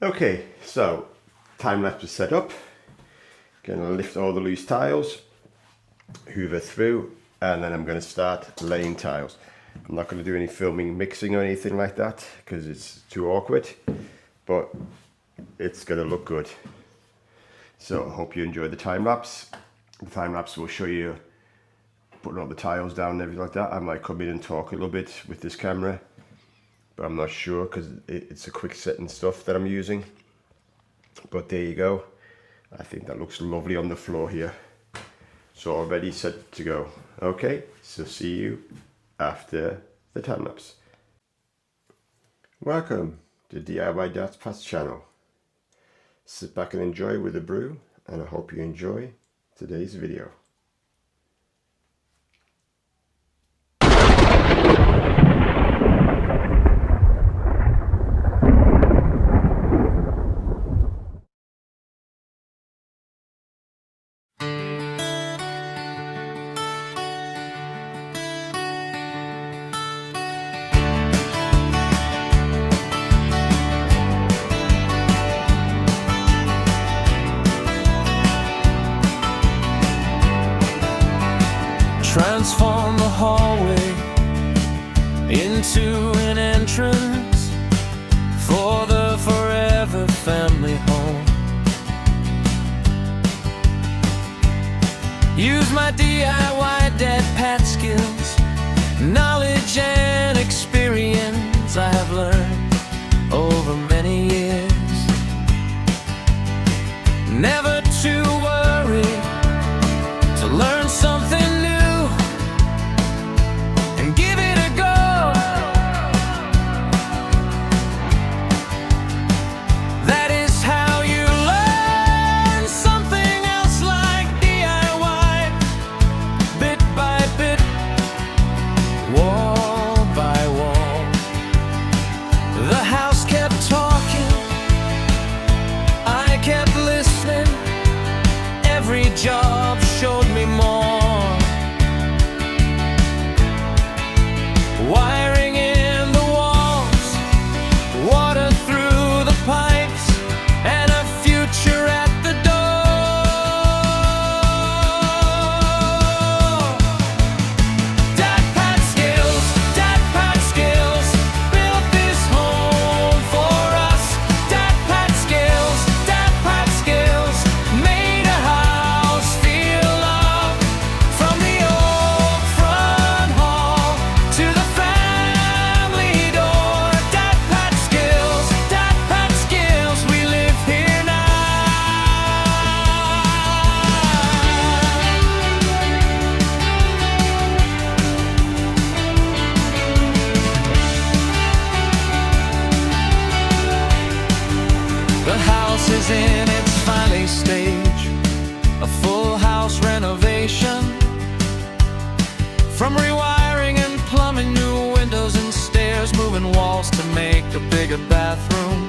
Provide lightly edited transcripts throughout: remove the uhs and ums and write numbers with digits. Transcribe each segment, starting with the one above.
Okay, so time lapse is set up. Gonna lift all the loose tiles, hoover through, and then I'm gonna start laying tiles. I'm not gonna do any filming, mixing or anything like that because it's too awkward, but it's gonna look good. So I hope you enjoy the time lapse. The time lapse will show you putting all the tiles down and everything like that. I might come in and talk a little bit with this camera, but I'm not sure because it's a quick setting stuff that I'm using. But there you go. I think that looks lovely on the floor here. So already set to go. Okay, so see you after the time lapse. Welcome to DIY Dad's Pats channel. Sit back and enjoy with a brew, and I hope you enjoy today's video. Transform the hallway into an entrance for the forever family home. Use my DIY Dad Pat skills, knowledge and experience I have learned over many years. Never to worry, to learn something new and give it a go. That is how you learn something else, like DIY, bit by bit, wall by wall. The house kept talking, I kept listening. Every job showed me more. Wiring in the walls, water through the pipes, and a future at the door. Dad Pat skills, built this home for us. Dad Pat skills, made a house feel love. From the old front hall to the family door. Dad Pat skills, we live here now. The house is in its final stage, a full house renovation. From rewiring and plumbing, new windows and stairs, moving walls to make a bigger bathroom,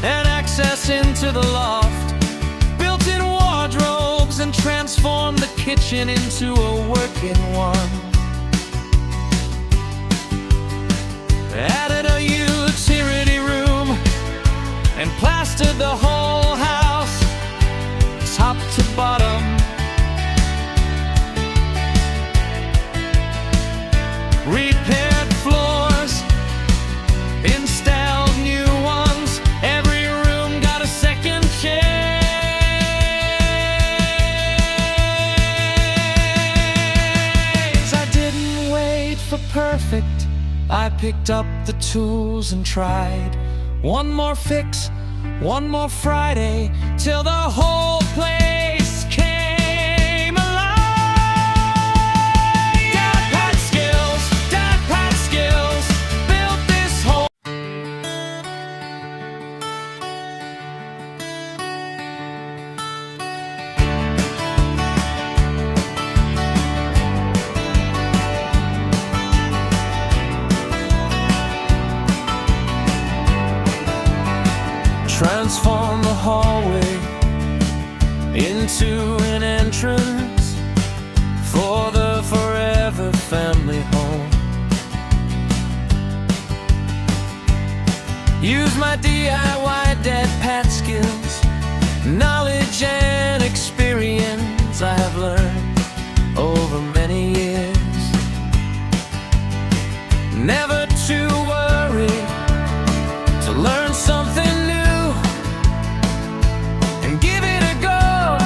and access into the loft. Built-in wardrobes and transformed the kitchen into a working one. Added a utility room and plastered the whole house, top to bottom. Repaired floors, installed new ones. Every room got a second chance. I didn't wait for perfect, I picked up the tools and tried. One more fix, one more Friday, till the whole place came alive. Dad Pat skills, built this whole. Transform the hallway into an entrance for the forever family home. Use my DIY dead pat skills, knowledge and experience I have learned over many years. Never to worry, to learn something new and give it a go.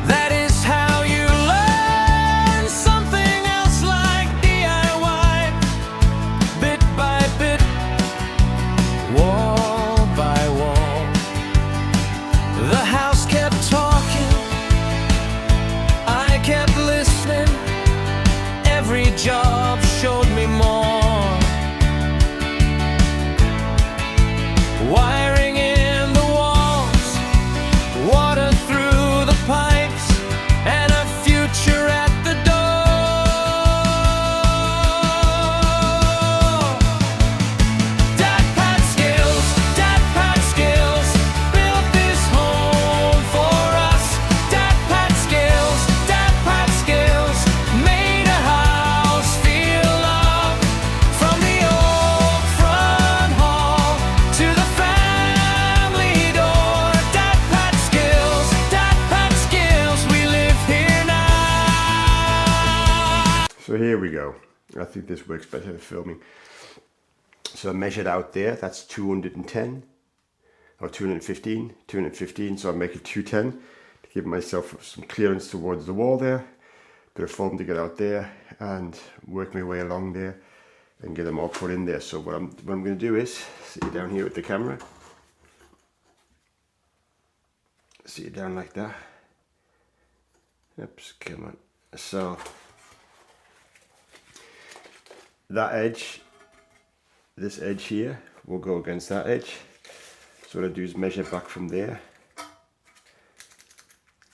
That is how you learn something else like DIY, bit by bit, wall by wall. The house kept talking, I kept listening. Every job showed me more. Wiring in the walls, water through the pipes, and a future at the door. Dad pat skills, built this home for us. Dad pat skills, made a house feel love. From the old front hall to the family door. Dad pat skills, we live here now. So here we go. I think this works better for filming. So I measured out there, that's 210 or 215, so I make it 210 to give myself some clearance towards the wall there. Bit of foam to get out there and work my way along there and get them all put in there. So what I'm going to do is sit you down here with the camera. Sit you down like that. Oops, come on. So that edge, this edge here will go against that edge. So what I do is measure back from there.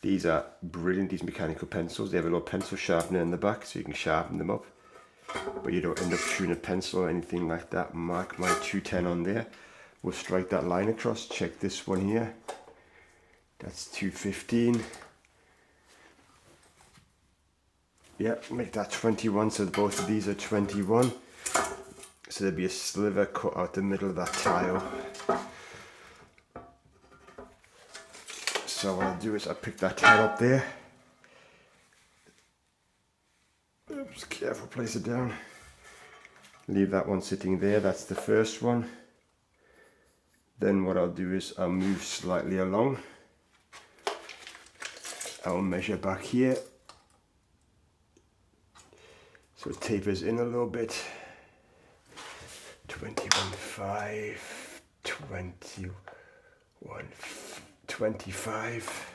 These are brilliant, these mechanical pencils. They have a little pencil sharpener in the back so you can sharpen them up. But you don't end up chewing a pencil or anything like that. Mark my 210 on there. We'll strike that line across. Check this one here. That's 215. Yeah, make that 21, so both of these are 21. So there'll be a sliver cut out the middle of that tile. So what I'll do is I'll pick that tile up there. Oops, careful, place it down. Leave that one sitting there, that's the first one. Then what I'll do is I'll move slightly along. I'll measure back here. So it tapers in a little bit. 21.5, 25,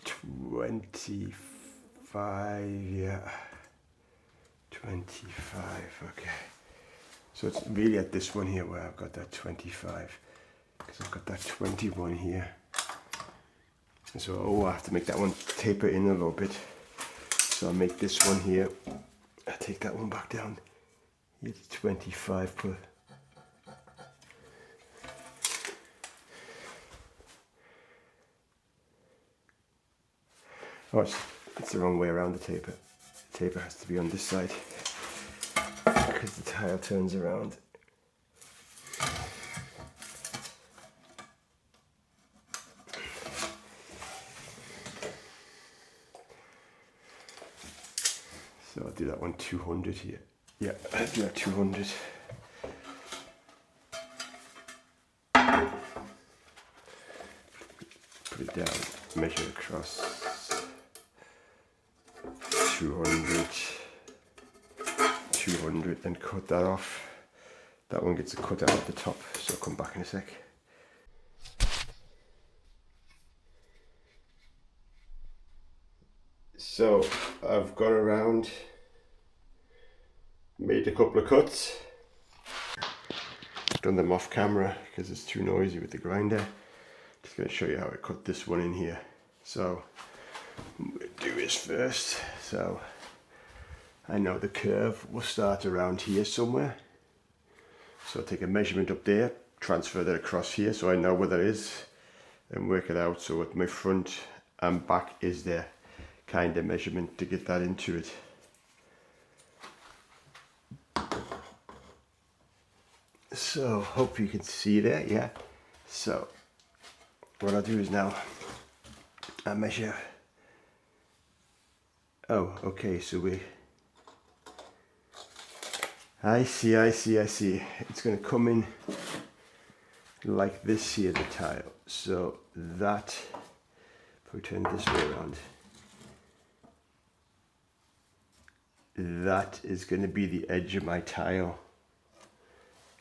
25, yeah, 25, okay. So it's really at this one here where I've got that 25, because I've got that 21 here. And so, I have to make that one taper in a little bit. So I'll make this one here, I'll take that one back down, here to 25 per. Oh, it's the wrong way around the taper. The taper has to be on this side because the tile turns around. So I'll do that one 200 here. Yeah, I'll do that 200. Put it down, measure across. 200 and cut that off. That one gets a cut out at the top, so I'll come back in a sec. So I've gone around, made a couple of cuts, done them off camera because it's too noisy with the grinder. Just going to show you how I cut this one in here. So I'm going to do this first. So I know the curve will start around here somewhere. So I'll take a measurement up there, transfer that across here so I know where that is and work it out. So what my front and back is there kind of measurement to get that into it. So hope you can see that, yeah. So what I'll do is now I measure. Oh, okay, so I see. It's gonna come in like this here, the tile. So that, if we turn it this way around, that is gonna be the edge of my tile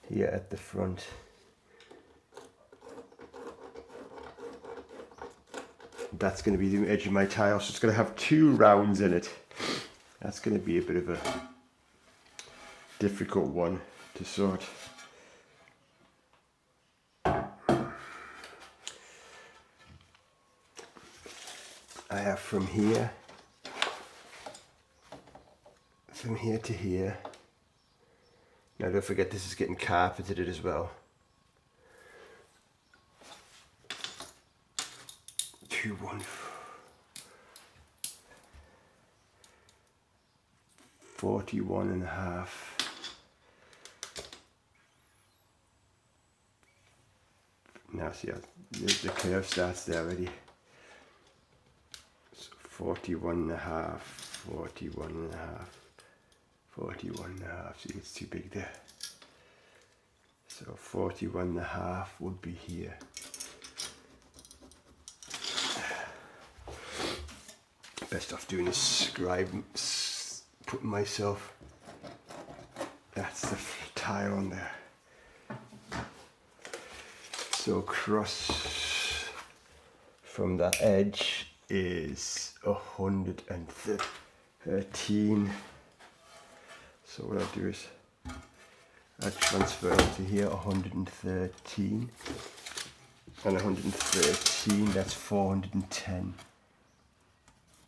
here at the front. That's going to be the edge of my tile, so it's going to have 2 rounds in it. That's going to be a bit of a difficult one to sort. I have from here to here. Now don't forget this is getting carpeted as well. 41.5. Now see how the curve starts there already. So 41.5, 41.5. See, it's too big there. So 41.5 would be here. Best off doing is putting myself, that's the tile on there. So across from that edge is 113. So what I'll do is I transfer to here 113 and 113, that's 410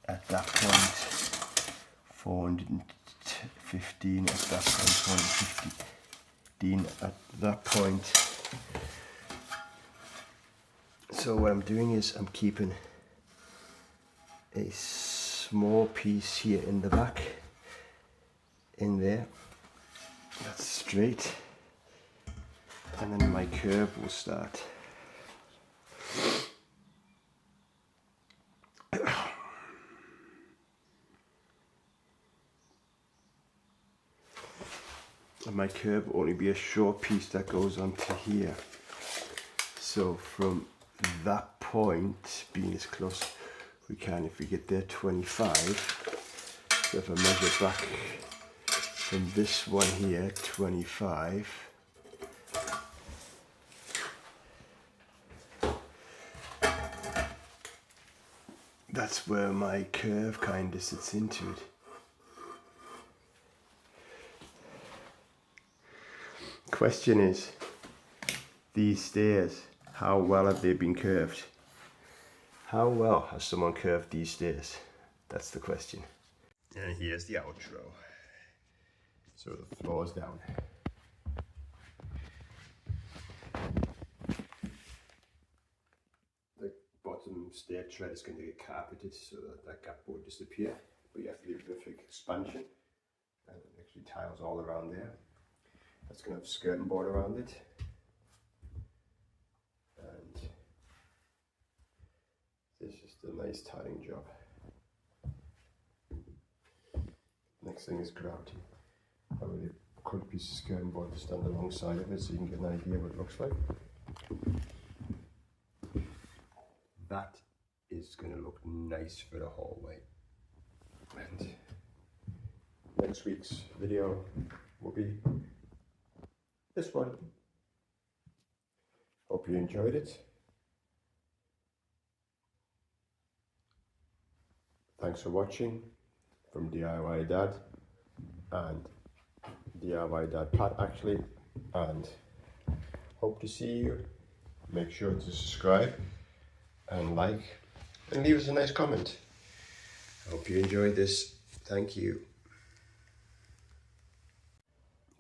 at that point, 415 at that point, 415 at that point. So what I'm doing is I'm keeping a small piece here in the back, in there, that's straight, and then my curve will start. And my curve will only be a short piece that goes onto here. So from that point, being as close we can, if we get there 25, so if I measure back from this one here, 25, that's where my curve kind of sits into it. Question is, these stairs, how well have they been curved? How well has someone curved these stairs? That's the question. And here's the outro. So the floor's down. The bottom stair tread is going to get carpeted so that that gap won't disappear. But you have to leave a big expansion. And actually tiles all around there. That's going to have a skirting board around it. And this is just a nice tiling job. Next thing is gravity. I really cut a piece of skirting board to stand alongside of it so you can get an idea what it looks like. That is going to look nice for the hallway. And next week's video will be this one. Hope you enjoyed it. Thanks for watching from DIY Dad and DIY Dad Pat actually, and hope to see you. Make sure to subscribe and like and leave us a nice comment. Hope you enjoyed this. Thank you.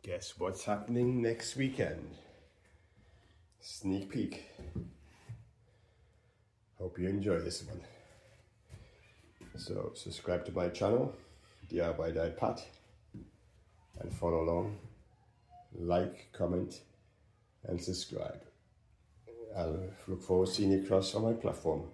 Guess what's happening next weekend? Sneak peek. Hope you enjoy this one. So subscribe to my channel, DIY Dad Pat, and follow along. Like, comment, and subscribe. I'll look forward to seeing you across on my platform.